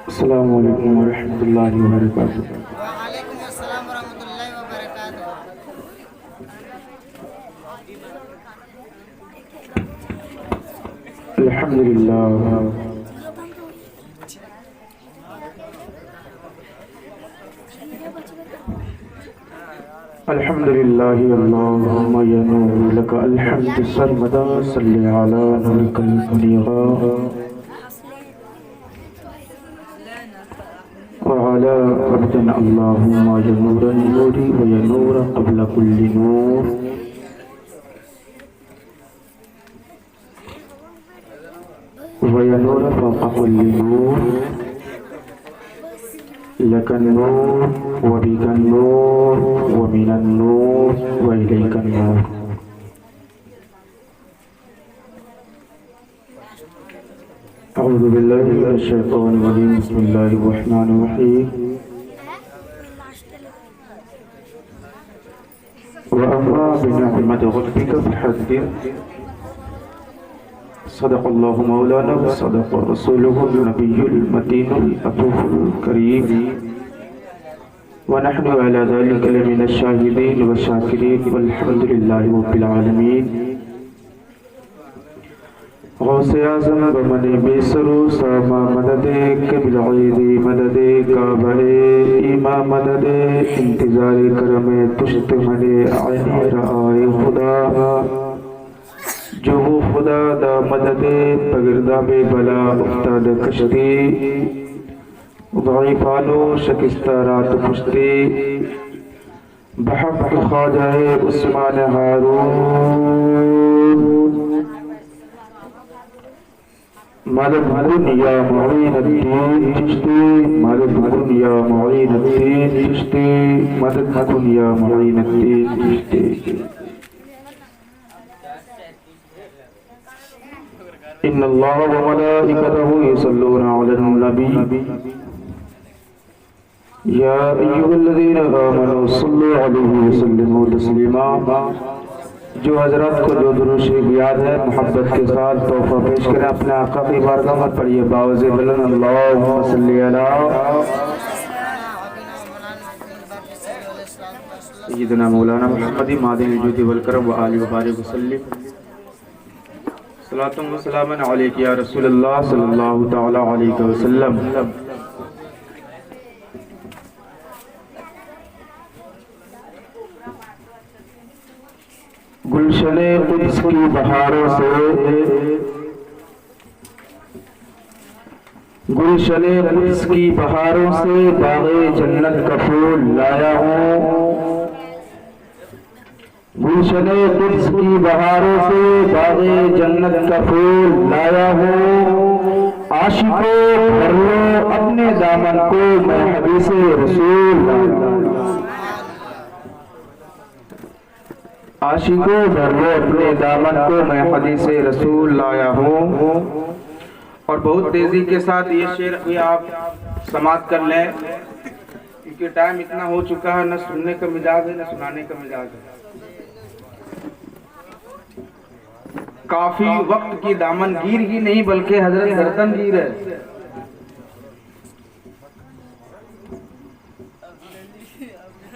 السلام علیکم ورحمۃ اللہ وبرکاتہ۔ وعلیکم السلام ورحمۃ اللہ وبرکاتہ۔ الحمدللہ الحمدللہ اللہم ینور لک الحمد سرمدا صلی علی نورک المنیرا وعلى عبدنا اللهم يا نور النور ويا نور قبل كل نور ويا نور فوق كل نور لك النور وبك النور ومن النور وإليك النور۔ اعوذ باللہ من الشیطان الرجیم، بسم اللہ الرحمن الرحیم۔ وَأَمَّا بِنِعْمَةِ رَبِّكَ فَحَدِّثْ۔ صدق اللہ مولانا وصدق رسولہ النبی المتین العطوف الکریم، ونحن على ذلك لمن الشاہدین والشاکرین والحمد للہ رب العالمین۔ غوث اعظم بمن بیسرو ساما مدد قبل عیدی مدد کعبہ ایما مدد انتظار کرم پشت من عینی رائے خدا، جو وہ خدا دا مدد پگردہ بے بلا افتاد کشتی، ضعیفانو شکستہ رات پشتی، بحق خواجہ عثمان ہارون، مدد دنیا معین الدین چشتی، مدد دنیا معین الدین چشتی، مدد دنیا معین الدین چشتی۔ ان اللہ وملائکتہ یصلون علی النبی یا ایھا الذین آمنوا صلوا علیہ وسلموا تسلیما۔ جو حضرات کو جو درود شریف یاد ہے محبت کے ساتھ تحفہ پیش کریں اپنے آقا کی بارگاہ میں، پڑھیے باوز بلند اللہم صلی علی سیدنا مولانا محمد معدن الجود والکرم وآلہ وبارک وسلم۔ صلاۃ و سلام علیک یا رسول اللہ صلی اللہ تعالی علیہ وسلم۔ گلشن قدس کی بہاروں سے، گلشن قدس کی بہاروں سے باغ جنت کا پھول لایا ہوں، گلشن قدس کی بہاروں سے باغ جنت کا پھول لایا ہوں، عاشقوں بھر لو اپنے دامن کو میں حدیث رسول لایا ہوں، عاشقوں بھر لو اپنے دامن کو میں حدیث رسول لایا ہوں۔ اور بہت تیزی کے ساتھ یہ شعر بھی آپ سماعت کر لیں، کیونکہ ٹائم اتنا ہو چکا ہے، نہ سننے کا مزاج ہے نہ سنانے کا مزاج ہے۔ کافی وقت کی دامن گیر ہی نہیں بلکہ حضرت گردن گیر ہے۔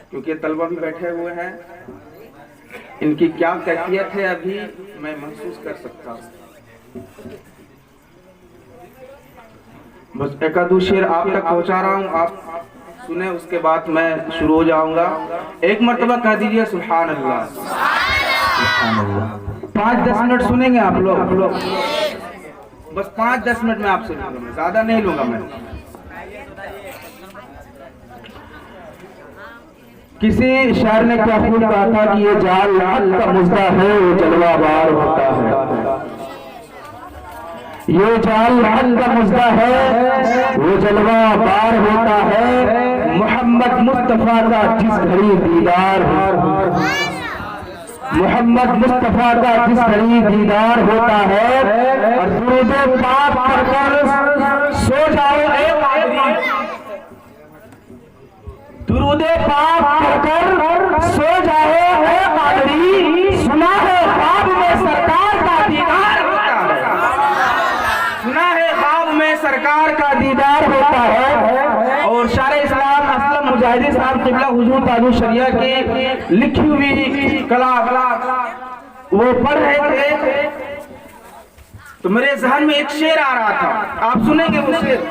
کیونکہ طلبہ بھی بیٹھے ہوئے ہیں، ان کی کیا کیفیت ہے ابھی میں محسوس کر سکتا ہوں۔ بس ایک آدھ شعر آپ تک پہنچا رہا ہوں، آپ سنیں، اس کے بعد میں شروع ہو جاؤں گا۔ ایک مرتبہ کہہ دیجئے سبحان اللہ۔ سبحان اللہ۔ 5-10 منٹ سنیں گے آپ لوگ؟ بس 5-10 منٹ میں آپ سے لوں گا، میں زیادہ نہیں لوں گا میں. کسی شاعر نے کیا خوب کہا تھا کہ یہ جال حق کا مزدہ ہے، وہ جلوہ بار ہوتا ہے. یہ جال حق کا مزدہ ہے، وہ جلوہ بار ہوتا ہے. محمد مصطفیٰ کا جس گھڑی دیدار ہو، محمد مصطفیٰ کا جس گھڑی دیدار ہوتا ہے، اور درود پاک پڑھ کر سو جاؤ اے قادری، درود پاک پڑھ کر سو جاؤ اے قادری. سنا ہے خواب میں سرکار کا دیدار ہوتا ہے، سنا ہے خواب میں سرکار کا دیدار ہوتا ہے. اور شاعر اسلام اسلم مجاہدی صاحب قبلہ حضور تاج الشریعہ کی لکھی ہوئی کلام وہ پڑھ رہے تھے تو میرے ذہن میں ایک شعر آ رہا تھا. آپ سنیں گے وہ شعر؟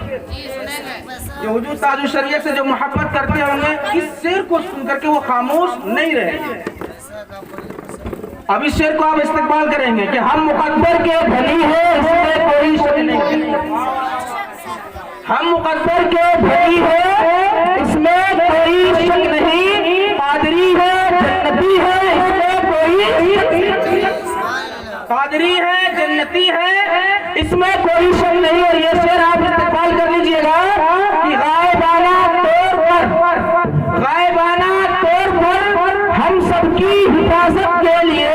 جو حضور تاج الشریعہ سے جو محبت کرتے ہوں گے اس شعر کو سن کر کے وہ خاموش نہیں رہیں گے. اب اس شعر کو آپ استقبال کریں گے کہ ہم مقدر کے بھلی ہیں اس میں کوئی شک نہیں، ہم مقدر کے بھلی ہیں اس میں کوئی شک نہیں. قادری ہے جنتی ہے اس میں کوئی شک نہیں، قادری ہے جنتی ہے اس میں کوئی شک نہیں. اور یہ شعر آپ استقبال کر لیجئے گا کہ غائبانہ طور پر ہم سب کی حفاظت کے لیے،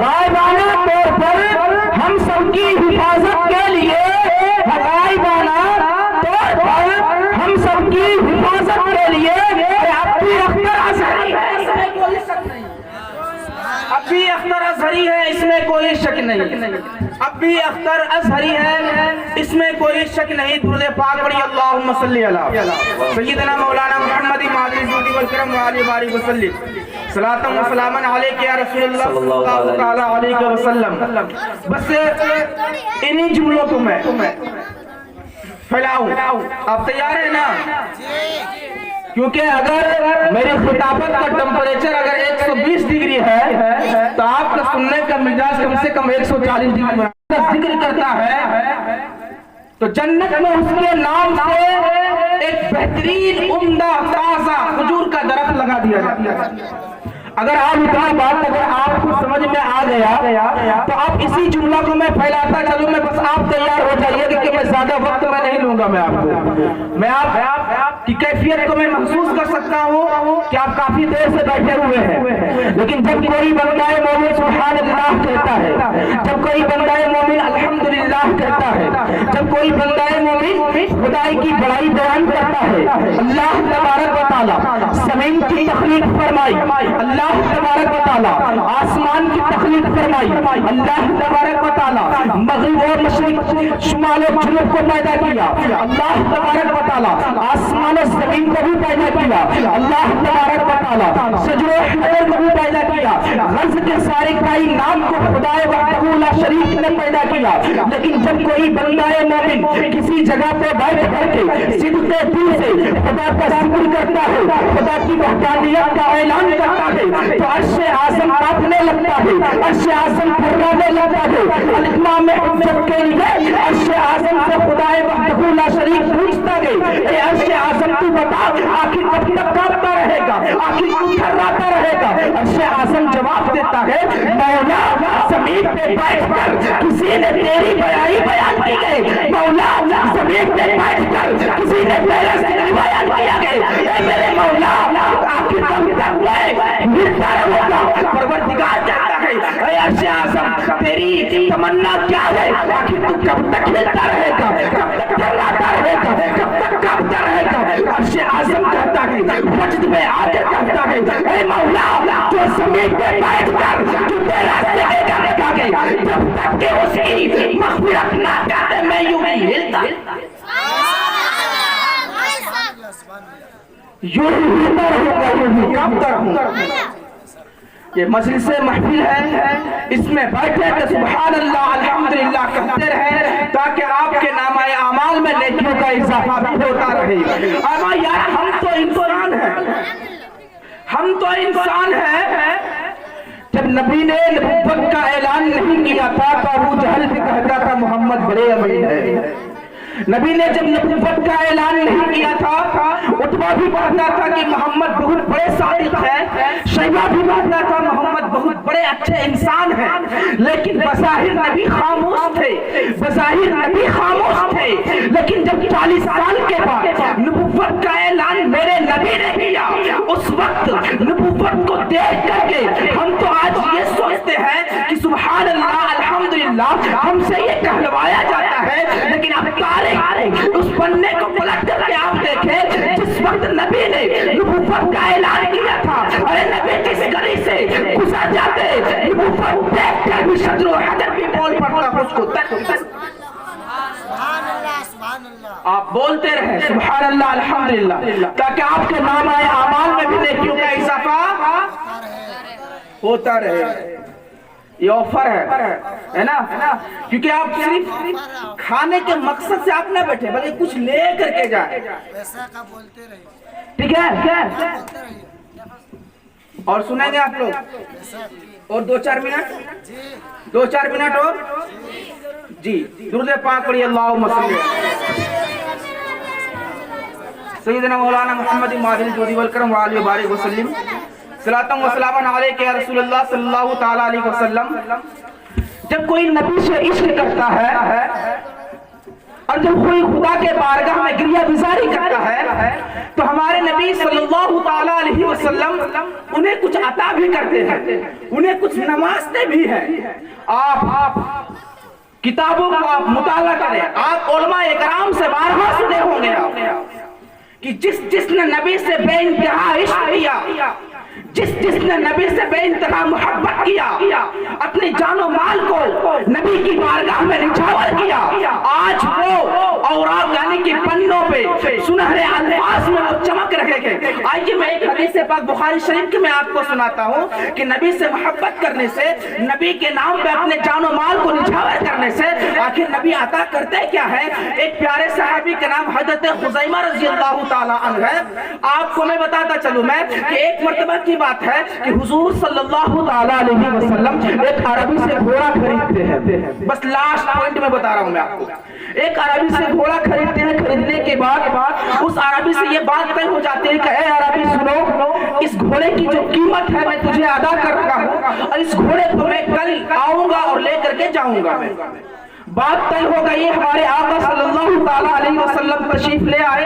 غائبانہ طور پر ہم سب کی حفاظت کے لیے، غائبانہ طور پر ہم سب کی حفاظت کے لیے ابھی اختر ازہری ہے اس میں کوئی شک نہیں، ابھی اختر ازہری ہے اس میں کوئی شک نہیں، ابھی اختر ازہری ہے اس میں کوئی شک نہیں. درود پاک پڑھی اللہم صلی علی سیدنا مولانا محمد ماضی جودی والکرم وعلی بارک وسلم صلاۃ و سلاما علیک یا رسول اللہ صلی اللہ تعالی علیہ وسلم. بس انہی جملوں کو میں پھیلاؤں. آپ تیار ہیں نا؟ کیونکہ اگر میری خطابت کا ٹمپریچر اگر 120 ڈگری ہے تو آپ کا سننے کا مزاج کم سے کم 140 ڈگری ذکر کرتا ہے. تو جنت میں اس کے نام سے ایک بہترین عمدہ تازہ کھجور کا درخت لگا دیا جاتا ہے. اگر آپ اتنی بات اگر آپ کو سمجھ میں آ گیا تو آپ اسی جملہ کو میں پھیلاتا چلوں میں. بس آپ تیار ہو جائیے کہ میں زیادہ وقت میں نہیں لوں گا. میں آپ کو میں آپ کی کیفیت کو میں محسوس کر سکتا ہوں کہ آپ کافی دیر سے بیٹھے ہوئے ہیں. لیکن جب کوئی بندہ مومن سبحان اللہ کہتا ہے، جب کوئی بندہ مومن الحمدللہ کہتا ہے، جب کوئی بندہ مومن خدائی کی بڑائی بیان کرتا ہے، اللہ تبارک و تعالی زمین کی تخلیق فرمائی، اللہ تبارک و تعالی آسمان کی تخلیق فرمائی، اللہ تبارک و تعالی مغرب و مشرق شمال و جنوب کو پیدا کیا، اللہ تبارک و تعالی آسمان و زمین کو بھی پیدا کیا، اللہ تبارک و تعالی شجر و حجر کو بھی پیدا کیا، غرض کے سارے کائنات کو خدا وحدہ لا شریک نے پیدا کیا. لیکن جب کوئی بندہ مومن کسی جگہ پہ بیٹھ کر کے صدق دل سے خدا کا ذکر کرتا ہے، خدا کی وحدانیت کا اعلان کرتا ہے تو عرش اعظم کانپنے لگتا ہے، عرش اعظم تھرانے لگتا ہے. الامام حجت کے لیے عرش اعظم سے خدا وحدہ لا شریک پوچھتا ہے اے عرش اعظم تو بتا آخر کب تک کانپتا رہے گا، آخر کیوں تھراتا رہے گا؟ عرش اعظم جواب دیتا ہے مولا زمین پہ بیٹھ کر کسی نے تیری بڑائی بیان کی گئی، مولا زمین پہ بیٹھ کر کسی نے تیرا ذکر بیان کیا گیا. اے میرے مولا آخر کب تک میں ملتا رہوں گا؟ پروردگار کہتا ہے اے عرش اعظم تیری تمنا کیا ہے؟ آخر تو کب تک ملتا رہے گا، کب تک تھراتا رہے گا، کب تک کانپتا رہے گا؟ عرش اعظم کہتا ہے وجد میں آ کے کہتا ہے اے مولا تو زمین پہ بیٹھ کر تو تیرا ذکر کرنے گیا جب تک کہ اس کی مغفرت نہ کرے میں یوں ہی ہلتا یوں ہی ہلتا رہوں گا، یوں ہی کانپتا رہوں گا. یہ مجلس محفل ہے، اس میں بیٹھے کہ سبحان اللہ الحمدللہ کہتے رہے تاکہ آپ کے نامہ اعمال میں نیکیوں کا اضافہ بھی ہوتا رہے. اما یار ہم تو انسان ہیں، ہم تو انسان ہیں. جب نبی نے نبوت کا اعلان نہیں کیا تھا تو ابو جہل بھی کہتا تھا محمد بڑے امین ہے. نبی نے جب نبوت کا اعلان نہیں کیا تھا عتبہ بھی کہتا تھا کہ محمد بہت بڑے صادق ہے, شیبہ بھی کہتا تھا محمد بہت بڑے اچھے انسان ہیں, لیکن بظاہر نبی خاموش تھے, بظاہر نبی خاموش تھے. لیکن جب 40 سال کے بعد نبوت کا اعلان میرے نبی نے کیا, اس وقت نبوت کو دیکھ کر کے ہم تو آج یہ سوچتے ہیں کہ سبحان اللہ الحمدللہ ہم سے یہ کہلوایا جاتا ہے, لیکن اب اس پنے کو پلٹ کر کے آپ دیکھیں جس وقت نبی نے نبوت کا اعلان کیا تھا, ارے نبی کس گلی سے گزر جاتے, نبوت دیکھ کر بھی شجر و حجر بھی بول پڑتا اس کو. سبحان اللہ سبحان اللہ. آپ بولتے رہیں سبحان اللہ الحمدللہ تاکہ آپ کے نام آئے اعمال میں بھی نیکیوں کا اضافہ ہوتا رہے. یہ آفر ہے نا, کیونکہ آپ صرف کھانے کے مقصد سے آپ نہ بیٹھے بلکہ کچھ لے کر کے جائیں. پیسہ کا بولتے رہیے, ٹھیک ہے, بولتے رہیے. اور سنیں گے آپ لوگ اور 2-4 منٹ, 2-4 منٹ اور جی درود پاک پڑھیے. اللہم صلی سیدنا مولانا محمد ماجد الجودی والکرم وآلہ وبارک وسلم. صلاۃ و سلام علیک یا رسول اللہ صلی اللہ تعالی علیہ وسلم. جب کوئی نبی سے عشق کرتا ہے اور جب کوئی خدا کے بارگاہ میں گریہ گزاری کرتا ہے تو ہمارے نبی صلی اللہ تعالی علیہ وسلم انہیں کچھ عطا بھی کرتے ہیں, انہیں کچھ نوازتے بھی ہیں. آپ کتابوں کو آپ مطالعہ کریں, آپ علماء اکرام سے بارہا سنے ہوں گے کہ جس نے نبی سے بے انتہا عشق کیا, جس نے نبی سے بے انتہا محبت کیا, اپنی جان و مال کو نبی کی بارگاہ میں نچھاور کیا, آج وہ اوراق یعنی کہ پنوں پہ سنہرے الفاظ میں وہ چمک رہے ہیں. آئیے میں ایک حدیث پاک بخاری شریف کی میں آپ کو سناتا ہوں کہ نبی سے محبت کرنے سے, نبی کے نام پہ اپنے جان و مال کو نچھاور کرنے سے آخر نبی عطا کرتے کیا ہے. ایک پیارے صحابی کا نام حضرت خزیمہ رضی اللہ تعالی عنہ ہے. آپ کو میں بتاتا چلوں میں کہ ایک مرتبہ کی بات ہے کہ حضور صلی اللہ تعالی علیہ وسلم ایک عربی سے گھوڑا خریدتے ہیں. بس لاسٹ پوائنٹ میں بتا رہا ہوں میں آپ کو. ایک عربی سے گھوڑا خریدتے ہیں, خریدنے کے بعد اس عربی سے یہ بات طے ہو جاتی ہے کہ اے عربی سنو, اس گھوڑے کی جو قیمت ہے میں تجھے ادا کر رہا ہوں اور اس گھوڑے کو میں کل آؤں گا اور لے کر کے جاؤں گا. میں بات طے ہو گئی. ہمارے آقا صلی اللہ تعالی علیہ وسلم تشریف لے آئے.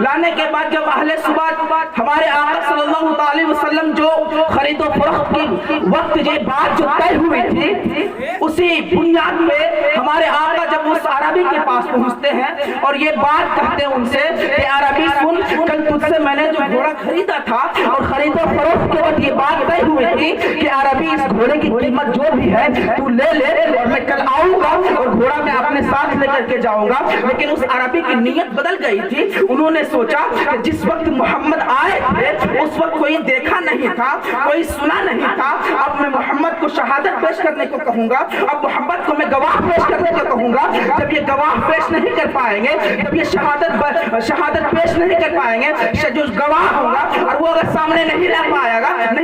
لانے کے بعد جب اہل صبح ہمارے آقا صلی اللہ تعالی وسلم جو خرید و فروخت کی وقت یہ بات جو طے ہوئی تھی, اسی بنیاد پہ ہمارے آقا جب اس عربی کے پاس پہنچتے ہیں اور یہ بات کہتے ہیں ان سے کہ عربی سن, کل تجھ سے میں نے جو گھوڑا خریدا تھا اور خرید و فروخت کے وقت یہ بات طے ہوئی تھی کہ عربی اس گھوڑے کی قیمت جو بھی ہے تو لے اور میں کل آؤں گا اور گھوڑا میں اپنے ساتھ لے کر کے جاؤں گا. لیکن اس عربی کی نیت بدل گئی تھی. انہوں نے سوچا کہ جس وقت محمد آئے تھے اس وقت کوئی دیکھا نہیں تھا, کوئی سنا نہیں تھا. اب میں محمد کو شہادت پیش کرنے کو کہوں گا, اب محمد کو میں گواہ پیش کرنے کو کہوں گا. جب یہ گواہ پیش نہیں کر پائیں گے, جب یہ شہادت پیش نہیں کر پائیں گے, جو گواہ ہوگا اور وہ اگر سامنے نہیں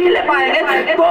لے پائیں گے تو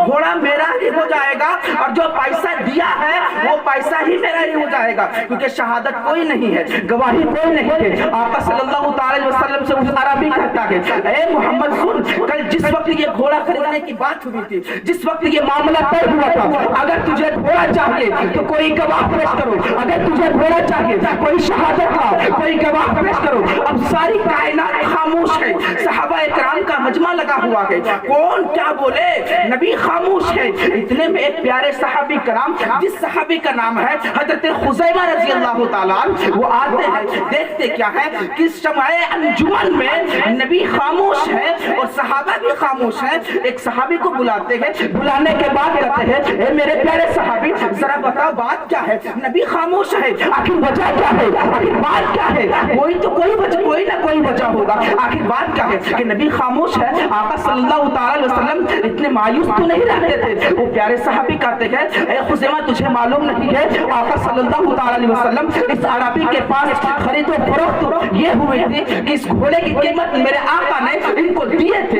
گھوڑا میرا ہی ہو جائے گا اور جو پیسہ دیا ہے وہ پیسہ ہی میرا ہی ہو جائے گا, کیونکہ شہادت کوئی نہیں ہے, گواہی کوئی نہیں ہے. آقا صلی اللہ تعالی وسلم سے اس عربی کہتا ہے اے محمد سن, کل جس وقت یہ گھوڑا خریدنے کی بات ہوئی تھی, جس وقت یہ معاملہ طے ہوا تھا, اگر تجھے گھوڑا چاہیے تو کوئی گواہ پیش کرو, اگر تجھے گھوڑا چاہیے کوئی شہادت کا کوئی گواہ پیش کرو. اب ساری کائنات خاموش ہے, صحابہ کرام کا مجمع لگا ہوا ہے, کون کیا بولے, نبی خاموش ہے. اتنے میں ایک پیارے صحابی کرام, جس صحابی کا نام ہے حضرت خزیمہ رضی اللہ تعالیٰ عنہ, وہ آتے ہیں, دیکھتے کیا ہے کہ شمع انجمن میں نبی خاموش ہے اور صحابہ بھی خاموش ہیں. ایک صحابی کو بلاتے ہیں, بلانے کے بعد کہتے ہیں اے میرے پیارے صحابی ذرا بتاؤ بات کیا ہے, نبی خاموش ہے, آخر وجہ کیا ہے, آخر بات کیا ہے. کوئی نہ کوئی وجہ ہوگا, آخر بات کیا ہے کہ نبی خاموش ہے. آقا صلی اللہ تعالی وسلم اتنے مایوس تو نہیں رہتے تھے. وہ پیارے صحابی کہتے ہیں اے خزیمہ تجھے معلوم نہیں ہے آقا صلی اللہ تعالی وسلم اس عربی کے پاس خرید و فروخت یہ ہوئی تھی کہ اس گھوڑے کی قیمت میرے آقا نے ان کو دیے تھے,